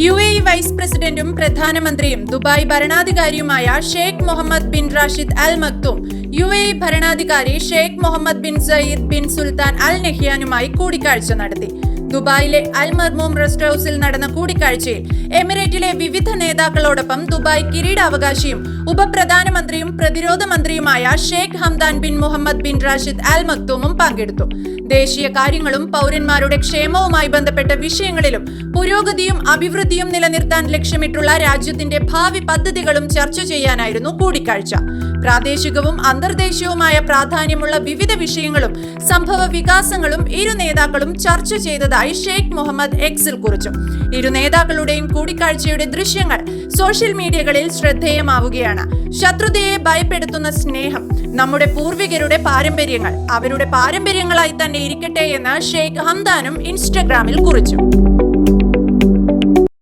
UAE vice പ്രസിഡന്റും പ്രധാനമന്ത്രിയും Dubai ഭരണാധികാരിയുമായ Sheikh Mohammed bin Rashid Al Maktoum UAE ഭരണാധികാരി Sheikh Mohammed bin Zayed bin Sultan Al നഹ്യാനുമായി കൂടിക്കാഴ്ച നടത്തി. ദുബായിലെ അൽ മർമൂം റെസ്റ്റ് ഹൌസിൽ നടന്ന കൂടിക്കാഴ്ചയിൽ എമിറേറ്റിലെ വിവിധ നേതാക്കളോടൊപ്പം ദുബായ് കിരീടാവകാശിയും ഉപപ്രധാനമന്ത്രിയും പ്രതിരോധ മന്ത്രിയുമായ Sheikh Hamdan bin Mohammed bin Rashid Al മക്തൂമും പങ്കെടുത്തു. ദേശീയ കാര്യങ്ങളും പൗരന്മാരുടെ ക്ഷേമവുമായി ബന്ധപ്പെട്ട വിഷയങ്ങളിലും പുരോഗതിയും അഭിവൃദ്ധിയും നിലനിർത്താൻ ലക്ഷ്യമിട്ടുള്ള രാജ്യത്തിന്റെ ഭാവി പദ്ധതികളും ചർച്ച ചെയ്യാനായിരുന്നു കൂടിക്കാഴ്ച. പ്രാദേശികവും അന്തർദേശീയവുമായ പ്രാധാന്യമുള്ള വിവിധ വിഷയങ്ങളും സംഭവ വികാസങ്ങളും ഇരു നേതാക്കളും ചർച്ച ചെയ്തതായി ഷെയ്ഖ് മുഹമ്മദ് എക്സിൽ കുറിച്ചു. ഇരു നേതാക്കളുടെയും കൂടിക്കാഴ്ചയുടെ ദൃശ്യങ്ങൾ സോഷ്യൽ മീഡിയകളിൽ ശ്രദ്ധേയമാവുകയാണ്. ശത്രുതയെ ഭയപ്പെടുത്തുന്ന സ്നേഹം, നമ്മുടെ പൂർവികരുടെ പാരമ്പര്യങ്ങൾ അവരുടെ പാരമ്പര്യങ്ങളായി തന്നെ ഇരിക്കട്ടെ എന്ന് ഷെയ്ഖ് ഹംദാനും ഇൻസ്റ്റഗ്രാമിൽ കുറിച്ചു.